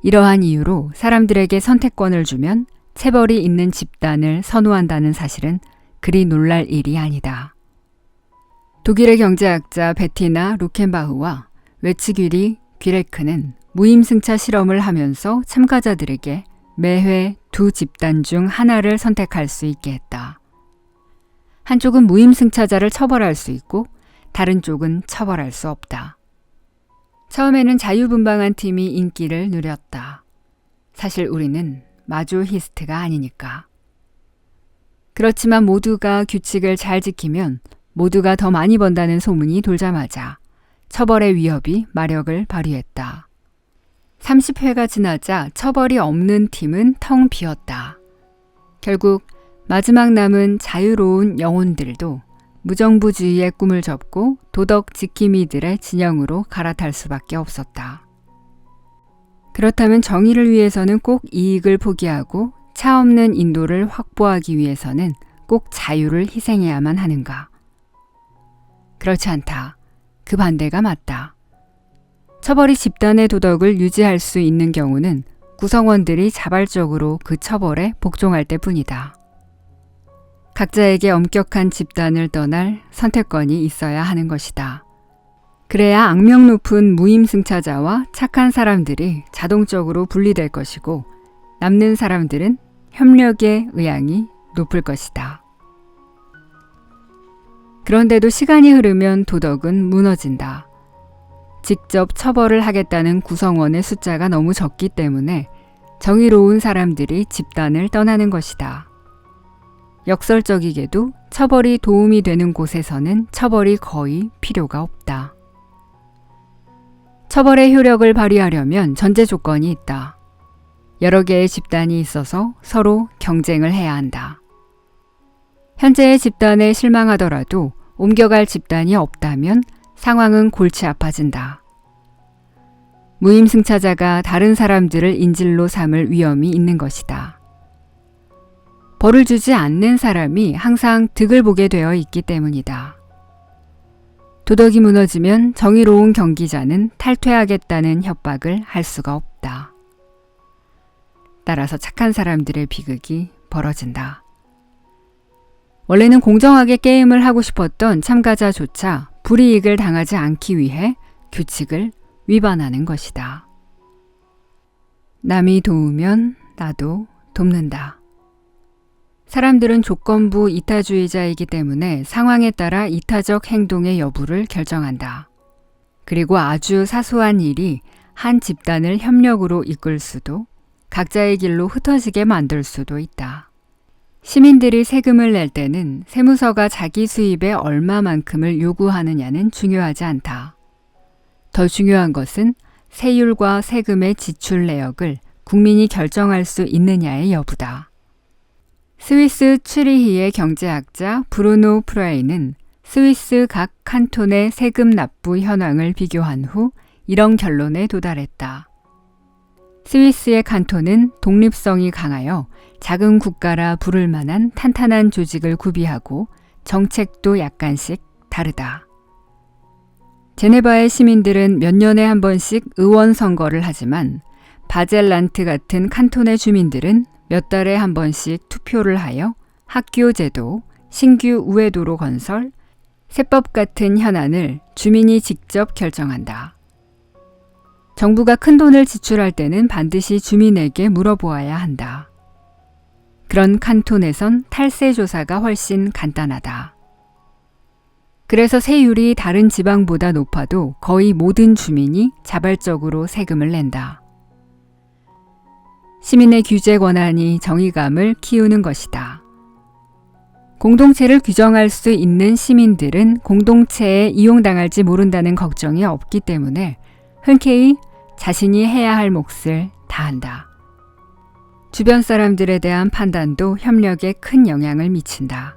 이러한 이유로 사람들에게 선택권을 주면 체벌이 있는 집단을 선호한다는 사실은 그리 놀랄 일이 아니다. 독일의 경제학자 베티나 루켄바흐와 웨츠귀리 귀레크는 무임승차 실험을 하면서 참가자들에게 매회 두 집단 중 하나를 선택할 수 있게 했다. 한쪽은 무임승차자를 처벌할 수 있고 다른 쪽은 처벌할 수 없다. 처음에는 자유분방한 팀이 인기를 누렸다. 사실 우리는 마조히스트가 아니니까. 그렇지만 모두가 규칙을 잘 지키면 모두가 더 많이 번다는 소문이 돌자마자 처벌의 위협이 마력을 발휘했다. 30회가 지나자 처벌이 없는 팀은 텅 비었다. 결국 마지막 남은 자유로운 영혼들도 무정부주의의 꿈을 접고 도덕 지킴이들의 진영으로 갈아탈 수밖에 없었다. 그렇다면 정의를 위해서는 꼭 이익을 포기하고 차 없는 인도를 확보하기 위해서는 꼭 자유를 희생해야만 하는가? 그렇지 않다. 그 반대가 맞다. 처벌이 집단의 도덕을 유지할 수 있는 경우는 구성원들이 자발적으로 그 처벌에 복종할 때뿐이다. 각자에게 엄격한 집단을 떠날 선택권이 있어야 하는 것이다. 그래야 악명 높은 무임승차자와 착한 사람들이 자동적으로 분리될 것이고 남는 사람들은 협력의 의향이 높을 것이다. 그런데도 시간이 흐르면 도덕은 무너진다. 직접 처벌을 하겠다는 구성원의 숫자가 너무 적기 때문에 정의로운 사람들이 집단을 떠나는 것이다. 역설적이게도 처벌이 도움이 되는 곳에서는 처벌이 거의 필요가 없다. 처벌의 효력을 발휘하려면 전제 조건이 있다. 여러 개의 집단이 있어서 서로 경쟁을 해야 한다. 현재의 집단에 실망하더라도 옮겨갈 집단이 없다면 상황은 골치 아파진다. 무임승차자가 다른 사람들을 인질로 삼을 위험이 있는 것이다. 벌을 주지 않는 사람이 항상 득을 보게 되어 있기 때문이다. 도덕이 무너지면 정의로운 경기자는 탈퇴하겠다는 협박을 할 수가 없다. 따라서 착한 사람들의 비극이 벌어진다. 원래는 공정하게 게임을 하고 싶었던 참가자조차 불이익을 당하지 않기 위해 규칙을 위반하는 것이다. 남이 도우면 나도 돕는다. 사람들은 조건부 이타주의자이기 때문에 상황에 따라 이타적 행동의 여부를 결정한다. 그리고 아주 사소한 일이 한 집단을 협력으로 이끌 수도 각자의 길로 흩어지게 만들 수도 있다. 시민들이 세금을 낼 때는 세무서가 자기 수입의 얼마만큼을 요구하느냐는 중요하지 않다. 더 중요한 것은 세율과 세금의 지출 내역을 국민이 결정할 수 있느냐의 여부다. 스위스 츠리히의 경제학자 브루노 프라이는 스위스 각 칸톤의 세금 납부 현황을 비교한 후 이런 결론에 도달했다. 스위스의 칸톤은 독립성이 강하여 작은 국가라 부를 만한 탄탄한 조직을 구비하고 정책도 약간씩 다르다. 제네바의 시민들은 몇 년에 한 번씩 의원 선거를 하지만 바젤란트 같은 칸톤의 주민들은 몇 달에 한 번씩 투표를 하여 학교 제도, 신규 우회도로 건설, 세법 같은 현안을 주민이 직접 결정한다. 정부가 큰 돈을 지출할 때는 반드시 주민에게 물어보아야 한다. 그런 칸톤에선 탈세 조사가 훨씬 간단하다. 그래서 세율이 다른 지방보다 높아도 거의 모든 주민이 자발적으로 세금을 낸다. 시민의 규제 권한이 정의감을 키우는 것이다. 공동체를 규정할 수 있는 시민들은 공동체에 이용당할지 모른다는 걱정이 없기 때문에 흔쾌히 자신이 해야 할 몫을 다한다. 주변 사람들에 대한 판단도 협력에 큰 영향을 미친다.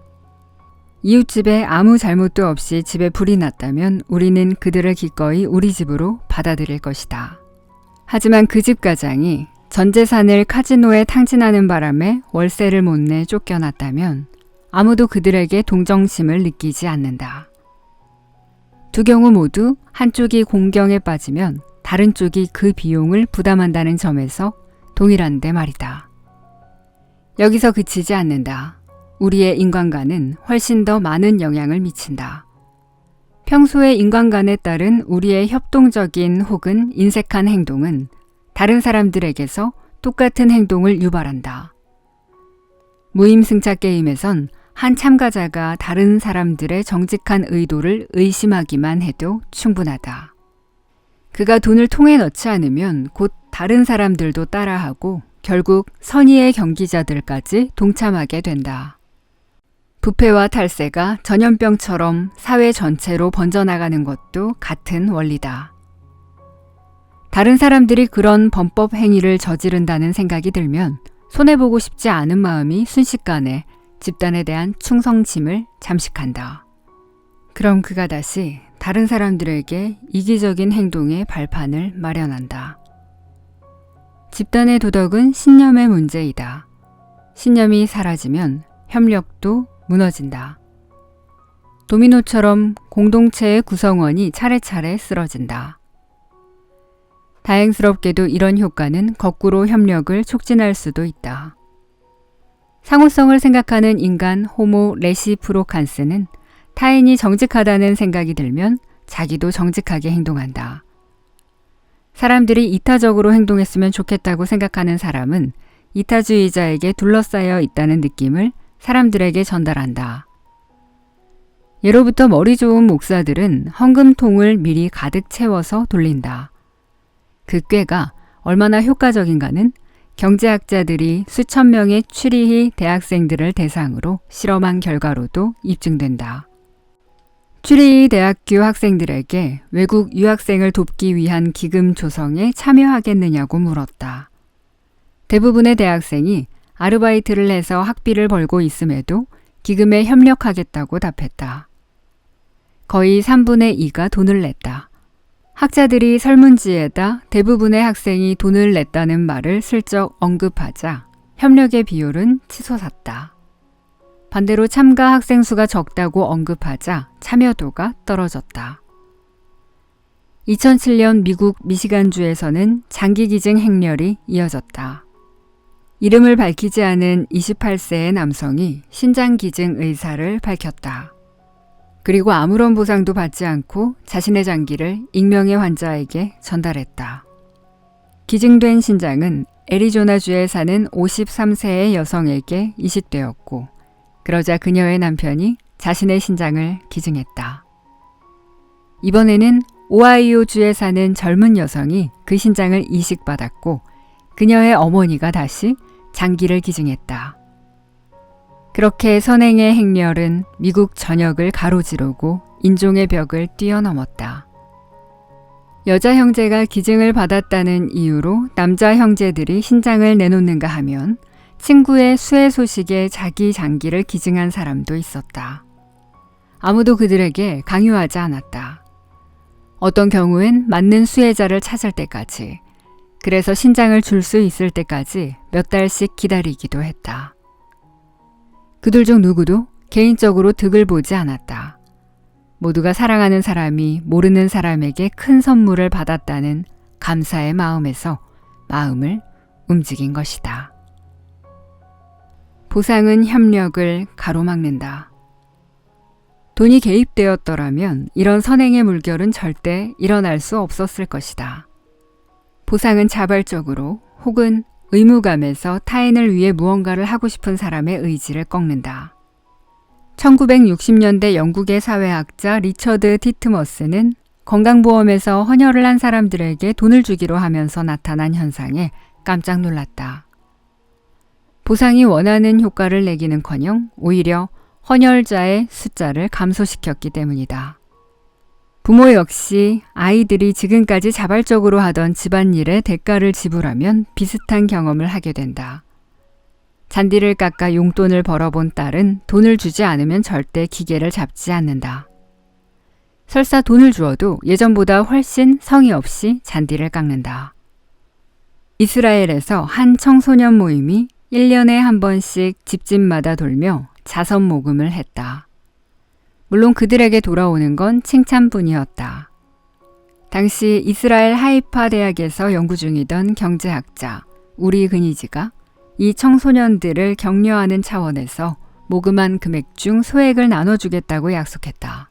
이웃집에 아무 잘못도 없이 집에 불이 났다면 우리는 그들을 기꺼이 우리 집으로 받아들일 것이다. 하지만 그 집 가장이 전 재산을 카지노에 탕진하는 바람에 월세를 못 내 쫓겨났다면 아무도 그들에게 동정심을 느끼지 않는다. 두 경우 모두 한쪽이 공경에 빠지면 다른 쪽이 그 비용을 부담한다는 점에서 동일한데 말이다. 여기서 그치지 않는다. 우리의 인간관은 훨씬 더 많은 영향을 미친다. 평소에 인간관에 따른 우리의 협동적인 혹은 인색한 행동은 다른 사람들에게서 똑같은 행동을 유발한다. 무임승차 게임에선 한 참가자가 다른 사람들의 정직한 의도를 의심하기만 해도 충분하다. 그가 돈을 통에 넣지 않으면 곧 다른 사람들도 따라하고 결국 선의의 경기자들까지 동참하게 된다. 부패와 탈세가 전염병처럼 사회 전체로 번져나가는 것도 같은 원리다. 다른 사람들이 그런 범법 행위를 저지른다는 생각이 들면 손해보고 싶지 않은 마음이 순식간에 집단에 대한 충성심을 잠식한다. 그럼 그가 다시 다른 사람들에게 이기적인 행동의 발판을 마련한다. 집단의 도덕은 신념의 문제이다. 신념이 사라지면 협력도 무너진다. 도미노처럼 공동체의 구성원이 차례차례 쓰러진다. 다행스럽게도 이런 효과는 거꾸로 협력을 촉진할 수도 있다. 상호성을 생각하는 인간 호모 레시프로칸스는 타인이 정직하다는 생각이 들면 자기도 정직하게 행동한다. 사람들이 이타적으로 행동했으면 좋겠다고 생각하는 사람은 이타주의자에게 둘러싸여 있다는 느낌을 사람들에게 전달한다. 예로부터 머리 좋은 목사들은 헌금통을 미리 가득 채워서 돌린다. 그 꾀가 얼마나 효과적인가는 경제학자들이 수천 명의 추리히 대학생들을 대상으로 실험한 결과로도 입증된다. 추리히 대학교 학생들에게 외국 유학생을 돕기 위한 기금 조성에 참여하겠느냐고 물었다. 대부분의 대학생이 아르바이트를 해서 학비를 벌고 있음에도 기금에 협력하겠다고 답했다. 거의 3분의 2가 돈을 냈다. 학자들이 설문지에다 대부분의 학생이 돈을 냈다는 말을 슬쩍 언급하자 협력의 비율은 치솟았다. 반대로 참가 학생 수가 적다고 언급하자 참여도가 떨어졌다. 2007년 미국 미시간주에서는 장기기증 행렬이 이어졌다. 이름을 밝히지 않은 28세의 남성이 신장기증 의사를 밝혔다. 그리고 아무런 보상도 받지 않고 자신의 장기를 익명의 환자에게 전달했다. 기증된 신장은 애리조나주에 사는 53세의 여성에게 이식되었고 그러자 그녀의 남편이 자신의 신장을 기증했다. 이번에는 오하이오주에 사는 젊은 여성이 그 신장을 이식받았고 그녀의 어머니가 다시 장기를 기증했다. 그렇게 선행의 행렬은 미국 전역을 가로지르고 인종의 벽을 뛰어넘었다. 여자 형제가 기증을 받았다는 이유로 남자 형제들이 신장을 내놓는가 하면 친구의 수해 소식에 자기 장기를 기증한 사람도 있었다. 아무도 그들에게 강요하지 않았다. 어떤 경우엔 맞는 수혜자를 찾을 때까지, 그래서 신장을 줄 수 있을 때까지 몇 달씩 기다리기도 했다. 그들 중 누구도 개인적으로 득을 보지 않았다. 모두가 사랑하는 사람이 모르는 사람에게 큰 선물을 받았다는 감사의 마음에서 마음을 움직인 것이다. 보상은 협력을 가로막는다. 돈이 개입되었더라면 이런 선행의 물결은 절대 일어날 수 없었을 것이다. 보상은 자발적으로 혹은 의무감에서 타인을 위해 무언가를 하고 싶은 사람의 의지를 꺾는다. 1960년대 영국의 사회학자 리처드 티트머스는 건강보험에서 헌혈을 한 사람들에게 돈을 주기로 하면서 나타난 현상에 깜짝 놀랐다. 보상이 원하는 효과를 내기는커녕 오히려 헌혈자의 숫자를 감소시켰기 때문이다. 부모 역시 아이들이 지금까지 자발적으로 하던 집안일에 대가를 지불하면 비슷한 경험을 하게 된다. 잔디를 깎아 용돈을 벌어본 딸은 돈을 주지 않으면 절대 기계를 잡지 않는다. 설사 돈을 주어도 예전보다 훨씬 성의 없이 잔디를 깎는다. 이스라엘에서 한 청소년 모임이 1년에 한 번씩 집집마다 돌며 자선 모금을 했다. 물론 그들에게 돌아오는 건 칭찬뿐이었다. 당시 이스라엘 하이파 대학에서 연구 중이던 경제학자 우리 그니지가 이 청소년들을 격려하는 차원에서 모금한 금액 중 소액을 나눠주겠다고 약속했다.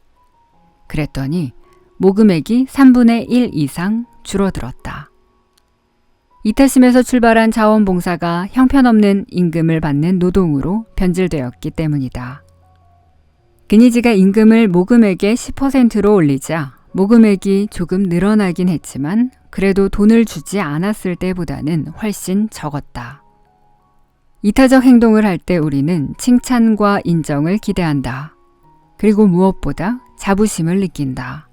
그랬더니 모금액이 3분의 1 이상 줄어들었다. 이타심에서 출발한 자원봉사가 형편없는 임금을 받는 노동으로 변질되었기 때문이다. 그니지가 임금을 모금액의 10%로 올리자 모금액이 조금 늘어나긴 했지만 그래도 돈을 주지 않았을 때보다는 훨씬 적었다. 이타적 행동을 할 때 우리는 칭찬과 인정을 기대한다. 그리고 무엇보다 자부심을 느낀다.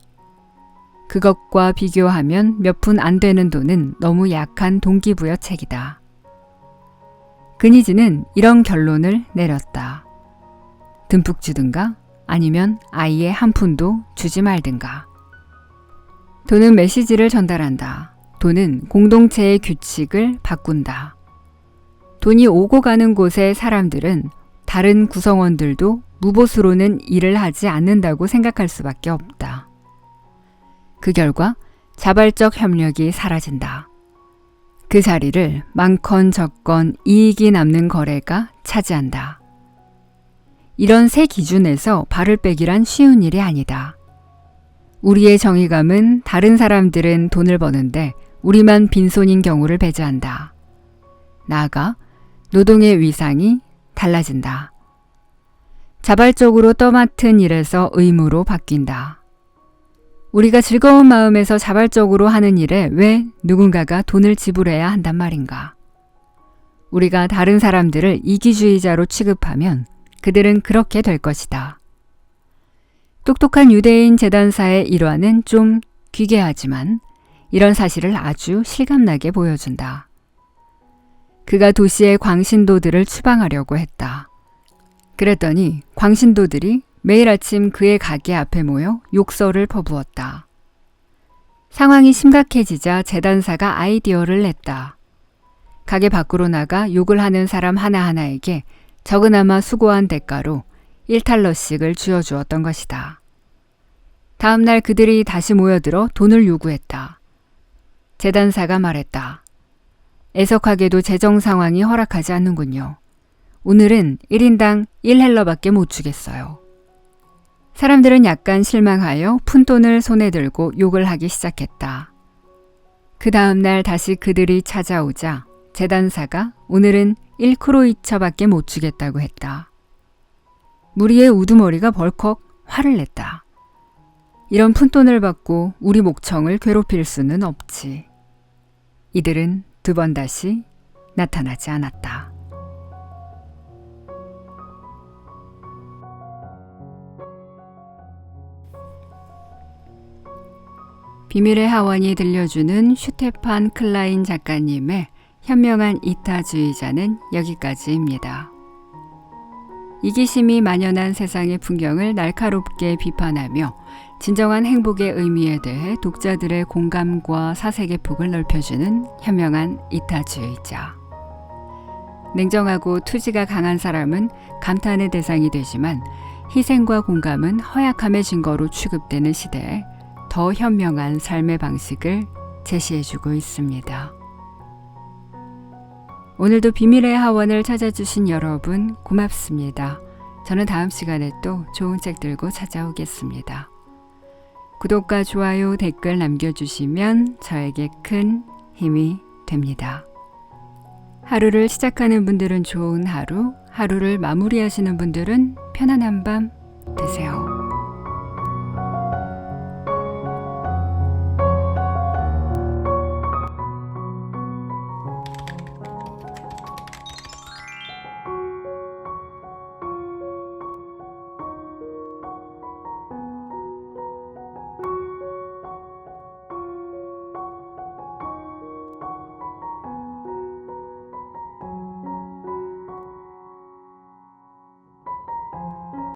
그것과 비교하면 몇 푼 안 되는 돈은 너무 약한 동기부여책이다. 그니지는 이런 결론을 내렸다. 듬뿍 주든가 아니면 아예 한 푼도 주지 말든가. 돈은 메시지를 전달한다. 돈은 공동체의 규칙을 바꾼다. 돈이 오고 가는 곳의 사람들은 다른 구성원들도 무보수로는 일을 하지 않는다고 생각할 수밖에 없다. 그 결과 자발적 협력이 사라진다. 그 자리를 많건 적건 이익이 남는 거래가 차지한다. 이런 새 기준에서 발을 빼기란 쉬운 일이 아니다. 우리의 정의감은 다른 사람들은 돈을 버는데 우리만 빈손인 경우를 배제한다. 나아가 노동의 위상이 달라진다. 자발적으로 떠맡은 일에서 의무로 바뀐다. 우리가 즐거운 마음에서 자발적으로 하는 일에 왜 누군가가 돈을 지불해야 한단 말인가? 우리가 다른 사람들을 이기주의자로 취급하면 그들은 그렇게 될 것이다. 똑똑한 유대인 재단사의 일화는 좀 귀괴하지만 이런 사실을 아주 실감나게 보여준다. 그가 도시의 광신도들을 추방하려고 했다. 그랬더니 광신도들이 매일 아침 그의 가게 앞에 모여 욕설을 퍼부었다. 상황이 심각해지자 재단사가 아이디어를 냈다. 가게 밖으로 나가 욕을 하는 사람 하나하나에게 적으나마 수고한 대가로 1달러씩을 쥐어주었던 것이다. 다음 날 그들이 다시 모여들어 돈을 요구했다. 재단사가 말했다. 애석하게도 재정 상황이 허락하지 않는군요. 오늘은 1인당 1헬러밖에 못 주겠어요. 사람들은 약간 실망하여 푼돈을 손에 들고 욕을 하기 시작했다. 그 다음 날 다시 그들이 찾아오자 재단사가 오늘은 1크로이처밖에 못 주겠다고 했다. 무리의 우두머리가 벌컥 화를 냈다. 이런 푼돈을 받고 우리 목청을 괴롭힐 수는 없지. 이들은 2번 다시 나타나지 않았다. 비밀의 하원이 들려주는 슈테판 클라인 작가님의 현명한 이타주의자는 여기까지입니다. 이기심이 만연한 세상의 풍경을 날카롭게 비판하며 진정한 행복의 의미에 대해 독자들의 공감과 사색의 폭을 넓혀주는 현명한 이타주의자. 냉정하고 투지가 강한 사람은 감탄의 대상이 되지만 희생과 공감은 허약함의 증거로 취급되는 시대에 더 현명한 삶의 방식을 제시해주고 있습니다. 오늘도 비밀의 하원을 찾아주신 여러분 고맙습니다. 저는 다음 시간에 또 좋은 책 들고 찾아오겠습니다. 구독과 좋아요, 댓글 남겨주시면 저에게 큰 힘이 됩니다. 하루를 시작하는 분들은 좋은 하루, 하루를 마무리하시는 분들은 편안한 밤 되세요.